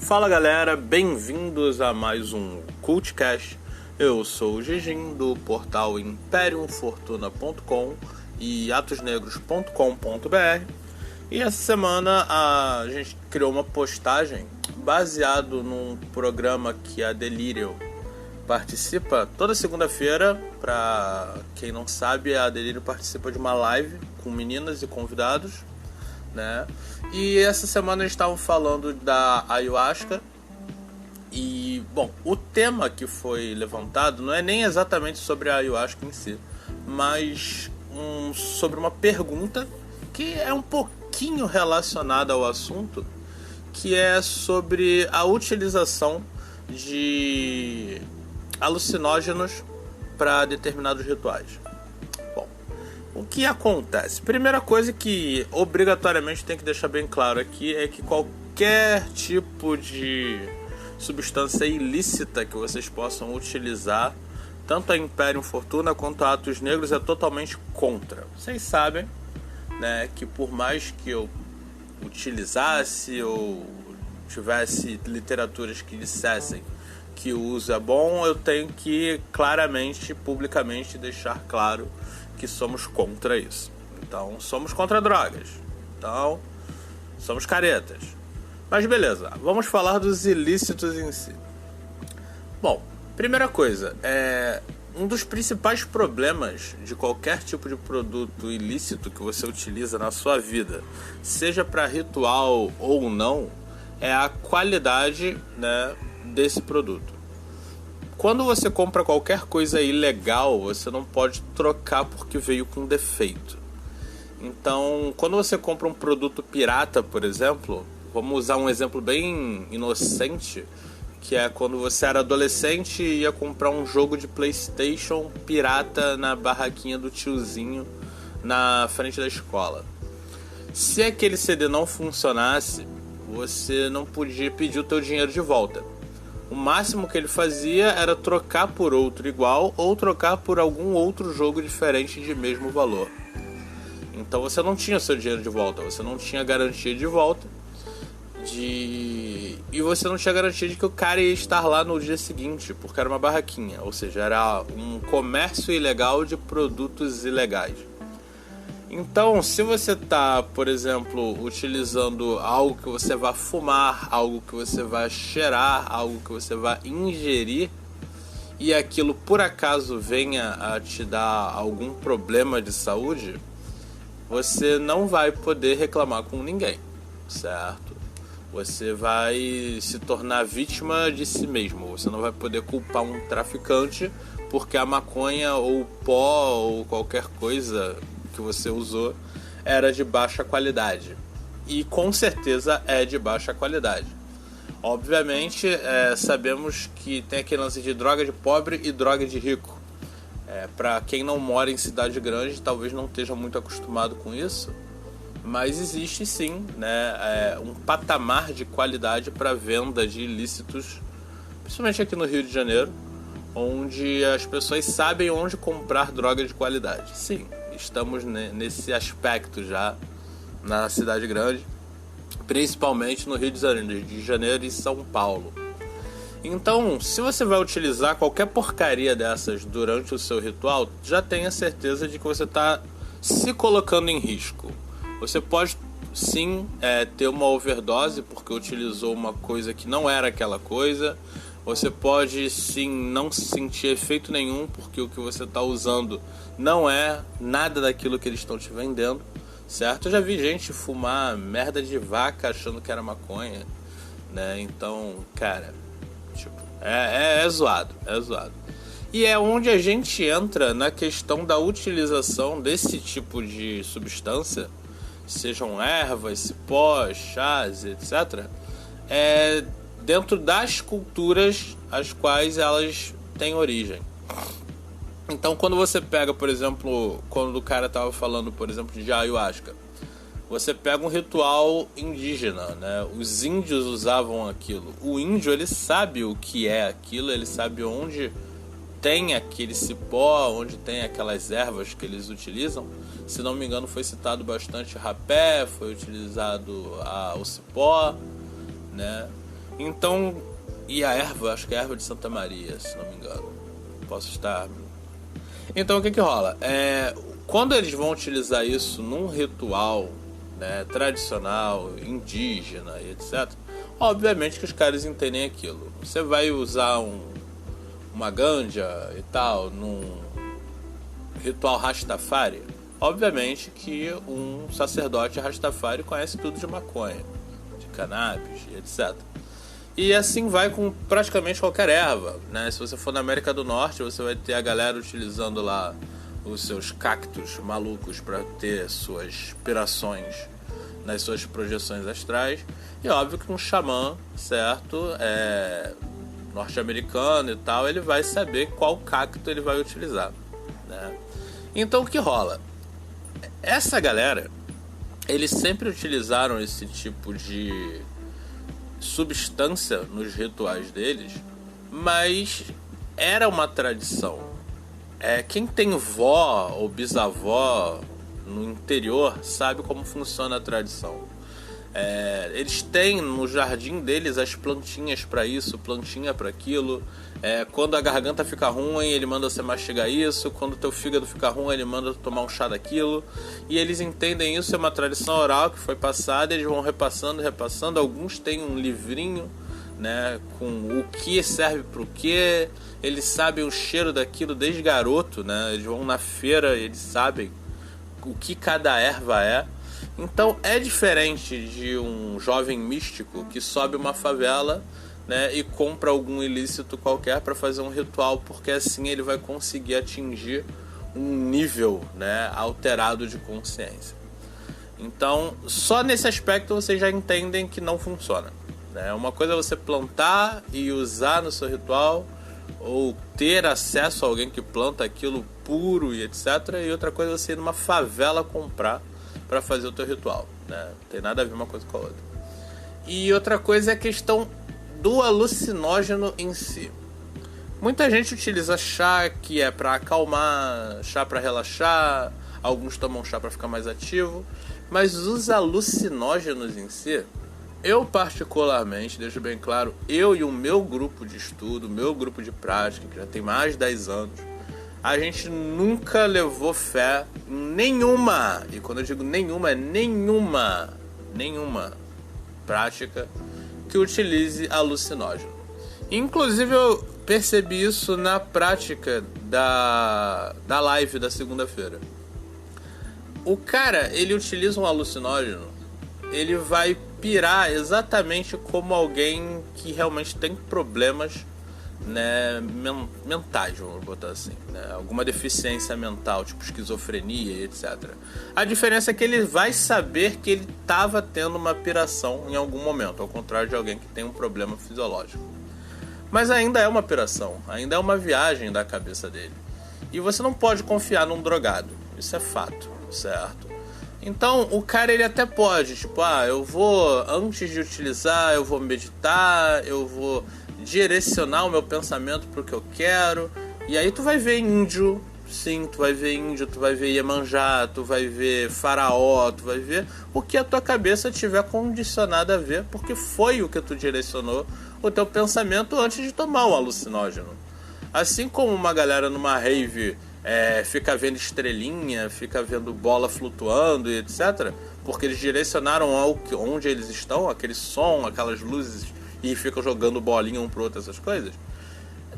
Fala galera, bem-vindos a mais um Cultcast. Eu sou o Gigim do portal imperiumfortuna.com e atosnegros.com.br. E essa semana a gente criou uma postagem baseado num programa que a Delirium participa toda segunda-feira. Para quem não sabe, a Delirium participa de uma live com meninas e convidados, né? E essa semana eles estavam falando da ayahuasca. E, bom, o tema que foi levantado não é nem exatamente sobre a ayahuasca em si, mas sobre uma pergunta que é um pouquinho relacionada ao assunto, que é sobre a utilização de alucinógenos para determinados rituais. Bom, o que acontece? Primeira coisa que obrigatoriamente tem que deixar bem claro aqui é que qualquer tipo de substância ilícita que vocês possam utilizar, tanto a Imperium Fortuna quanto a Atos Negros, é totalmente contra. Vocês sabem, né, que por mais que eu utilizasse ou tivesse literaturas que dissessem que o uso é bom, eu tenho que claramente, publicamente deixar claro que somos contra isso. Então, somos contra drogas. Então, somos caretas. Mas beleza, vamos falar dos ilícitos em si. Bom, primeira coisa, um dos principais problemas de qualquer tipo de produto ilícito que você utiliza na sua vida, seja para ritual ou não, é a qualidade, né, desse produto. Quando você compra qualquer coisa ilegal, você não pode trocar porque veio com defeito. Então, quando você compra um produto pirata, por exemplo, vamos usar um exemplo bem inocente, que é quando você era adolescente e ia comprar um jogo de PlayStation pirata na barraquinha do tiozinho na frente da escola. Se aquele CD não funcionasse, você não podia pedir o teu dinheiro de volta. O máximo que ele fazia era trocar por outro igual ou trocar por algum outro jogo diferente de mesmo valor. Então você não tinha seu dinheiro de volta, você não tinha garantia de volta. E você não tinha garantia de que o cara ia estar lá no dia seguinte, porque era uma barraquinha, ou seja, era um comércio ilegal de produtos ilegais. Então, se você está, por exemplo, utilizando algo que você vai fumar, algo que você vai cheirar, algo que você vai ingerir, e aquilo por acaso venha a te dar algum problema de saúde, você não vai poder reclamar com ninguém, certo? Você vai se tornar vítima de si mesmo. Você não vai poder culpar um traficante porque a maconha ou o pó ou qualquer coisa que você usou era de baixa qualidade. E com certeza é de baixa qualidade. Obviamente, sabemos que tem aquele lance de droga de pobre e droga de rico. Para quem não mora em cidade grande, talvez não esteja muito acostumado com isso. Mas existe sim, né, um patamar de qualidade para venda de ilícitos, principalmente aqui no Rio de Janeiro, onde as pessoas sabem onde comprar droga de qualidade. Sim, estamos nesse aspecto já na cidade grande, principalmente no Rio de Janeiro e São Paulo. Então, se você vai utilizar qualquer porcaria dessas durante o seu ritual, já tenha certeza de que você está se colocando em risco. Você pode sim ter uma overdose porque utilizou uma coisa que não era aquela coisa. Você pode sim não sentir efeito nenhum porque o que você está usando não é nada daquilo que eles estão te vendendo, certo? Eu já vi gente fumar merda de vaca achando que era maconha, né? Então, cara, tipo, é zoado, é zoado. E é onde a gente entra na questão da utilização desse tipo de substância, sejam ervas, cipós, chás, etc., dentro das culturas às quais elas têm origem. Então, quando você pega, por exemplo, quando o cara estava falando, por exemplo, de ayahuasca, você pega um ritual indígena, né? Os índios usavam aquilo. O índio, ele sabe o que é aquilo, ele sabe onde tem aquele cipó, onde tem aquelas ervas que eles utilizam. Se não me engano, foi citado bastante rapé, foi utilizado o cipó, né? Então, e a erva, acho que é a erva de Santa Maria, se não me engano. Posso estar... Então, o que rola? Quando eles vão utilizar isso num ritual, né, tradicional, indígena e etc., obviamente que os caras entendem aquilo. Você vai usar uma ganja e tal num ritual Rastafari, obviamente que um sacerdote Rastafari conhece tudo de maconha, de cannabis e etc. E assim vai com praticamente qualquer erva, né? Se você for na América do Norte, você vai ter a galera utilizando lá os seus cactos malucos para ter suas inspirações nas suas projeções astrais. E óbvio que um xamã, certo, norte-americano e tal, ele vai saber qual cacto ele vai utilizar, né? Então o que rola? Essa galera, eles sempre utilizaram esse tipo de substância nos rituais deles, mas era uma tradição. Quem tem vó ou bisavó no interior sabe como funciona a tradição. Eles têm no jardim deles as plantinhas para isso, plantinha para aquilo. Quando a garganta fica ruim, ele manda você mastigar isso. Quando o teu fígado fica ruim, ele manda tomar um chá daquilo. E eles entendem isso, é uma tradição oral que foi passada. Eles vão repassando. Alguns têm um livrinho, né, com o que serve para o que. Eles sabem o cheiro daquilo desde garoto, né? Eles vão na feira, eles sabem o que cada erva é. Então é diferente de um jovem místico que sobe uma favela, né, e compra algum ilícito qualquer para fazer um ritual, porque assim ele vai conseguir atingir um nível, né, alterado de consciência. Então só nesse aspecto vocês já entendem que não funciona, né? Uma coisa é você plantar e usar no seu ritual, ou ter acesso a alguém que planta aquilo puro e etc. E outra coisa é você ir numa favela comprar para fazer o teu ritual, né? Não tem nada a ver uma coisa com a outra. E outra coisa é a questão do alucinógeno em si. Muita gente utiliza chá que é para acalmar, chá para relaxar, alguns tomam chá para ficar mais ativo, mas os alucinógenos em si, eu particularmente, deixo bem claro, eu e o meu grupo de estudo, meu grupo de prática, que já tem mais de 10 anos, a gente nunca levou fé em nenhuma, e quando eu digo nenhuma, é nenhuma prática que utilize alucinógeno. Inclusive eu percebi isso na prática da live da segunda-feira. O cara, ele utiliza um alucinógeno, ele vai pirar exatamente como alguém que realmente tem problemas, né, mentais, vamos botar assim, né? Alguma deficiência mental, tipo esquizofrenia e etc. A diferença é que ele vai saber que ele estava tendo uma piração em algum momento, ao contrário de alguém que tem um problema fisiológico. Mas ainda é uma piração, ainda é uma viagem da cabeça dele. E você não pode confiar num drogado, isso é fato, certo? Então o cara, ele até pode, tipo, eu vou, antes de utilizar, eu vou meditar, eu vou direcionar o meu pensamento pro que eu quero. E aí tu vai ver índio, sim, tu vai ver Iemanjá, tu vai ver faraó, tu vai ver o que a tua cabeça tiver condicionada a ver, porque foi o que tu direcionou o teu pensamento antes de tomar um alucinógeno. Assim como uma galera numa rave fica vendo estrelinha, fica vendo bola flutuando e etc, porque eles direcionaram onde eles estão, aquele som, aquelas luzes, e ficam jogando bolinha um pro outro, essas coisas.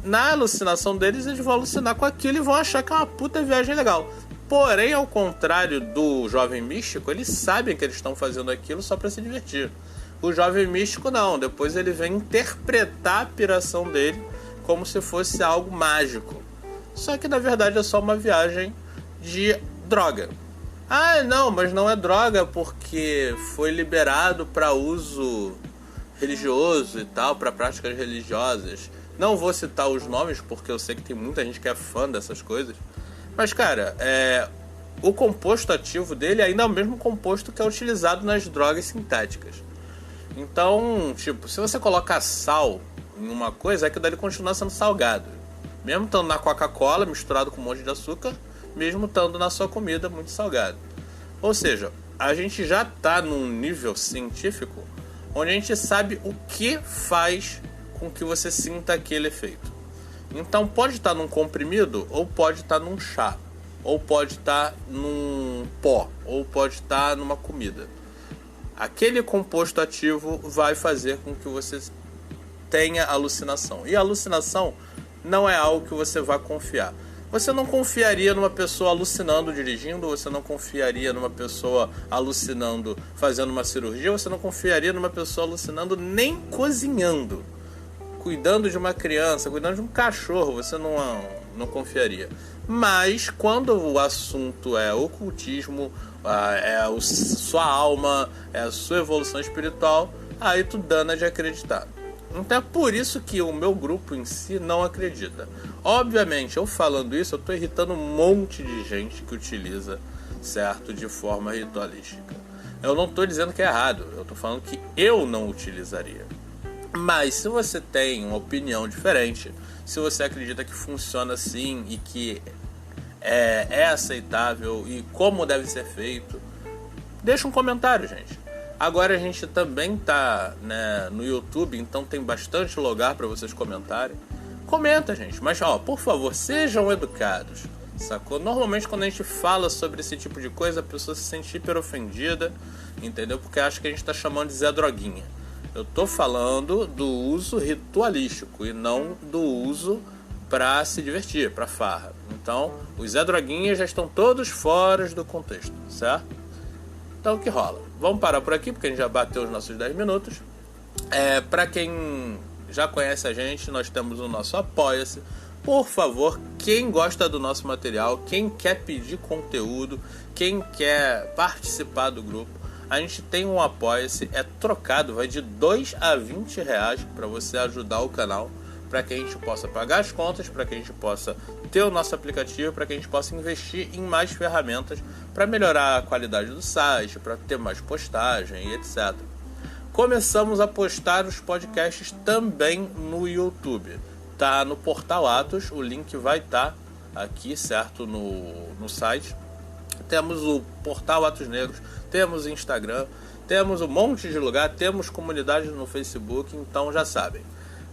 Na alucinação deles, eles vão alucinar com aquilo e vão achar que é uma puta viagem legal. Porém, ao contrário do jovem místico, eles sabem que eles estão fazendo aquilo só para se divertir. O jovem místico não, depois ele vem interpretar a piração dele como se fosse algo mágico. Só que na verdade é só uma viagem de droga. Não, mas não é droga porque foi liberado para uso religioso e tal, para práticas religiosas. Não vou citar os nomes porque eu sei que tem muita gente que é fã dessas coisas. Mas cara, o composto ativo dele ainda é o mesmo composto que é utilizado nas drogas sintéticas. Então, tipo, se você coloca sal em uma coisa, aquilo dali continua sendo salgado. Mesmo estando na Coca-Cola misturado com um monte de açúcar, mesmo estando na sua comida muito salgado. Ou seja, a gente já está num nível científico onde a gente sabe o que faz com que você sinta aquele efeito. Então pode estar num comprimido, ou pode estar num chá, ou pode estar num pó, ou pode estar numa comida. Aquele composto ativo vai fazer com que você tenha alucinação. E a alucinação não é algo que você vai confiar. Você não confiaria numa pessoa alucinando dirigindo, você não confiaria numa pessoa alucinando fazendo uma cirurgia, você não confiaria numa pessoa alucinando nem cozinhando. Cuidando de uma criança, cuidando de um cachorro, você não confiaria. Mas quando o assunto é ocultismo, sua alma, é a sua evolução espiritual, aí tu dana de acreditar. Então é por isso que o meu grupo em si não acredita. Obviamente, eu falando isso, eu estou irritando um monte de gente que utiliza, certo, de forma ritualística. Eu não estou dizendo que é errado, eu estou falando que eu não utilizaria. Mas se você tem uma opinião diferente, se você acredita que funciona assim e que é aceitável e como deve ser feito, deixa um comentário, gente. Agora a gente também tá, né, no YouTube, então tem bastante lugar para vocês comentarem. Comenta, gente, mas por favor, sejam educados, sacou? Normalmente quando a gente fala sobre esse tipo de coisa, a pessoa se sente hiper ofendida, entendeu? Porque acha que a gente tá chamando de Zé Droguinha. Eu tô falando do uso ritualístico e não do uso pra se divertir, pra farra. Então, os Zé Droguinhas já estão todos fora do contexto, certo? Então, o que rola? Vamos parar por aqui, porque a gente já bateu os nossos 10 minutos. Pra quem já conhece a gente, nós temos o nosso Apoia-se. Por favor, quem gosta do nosso material, quem quer pedir conteúdo, quem quer participar do grupo, a gente tem um Apoia-se, é trocado, vai de 2 a 20 reais para você ajudar o canal, para que a gente possa pagar as contas, para que a gente possa ter o nosso aplicativo, para que a gente possa investir em mais ferramentas para melhorar a qualidade do site, para ter mais postagem e etc. Começamos a postar os podcasts também no YouTube. Tá no Portal Atos, o link vai estar aqui, certo, no site. Temos o Portal Atos Negros, temos o Instagram, temos um monte de lugar, temos comunidade no Facebook, então já sabem.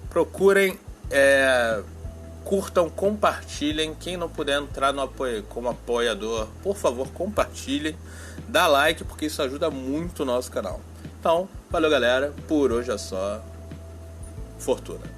Procurem, curtam, compartilhem. Quem não puder entrar no apoio como apoiador, por favor, compartilhem, dá like, porque isso ajuda muito o nosso canal. Então, valeu galera, por hoje é só. Fortuna.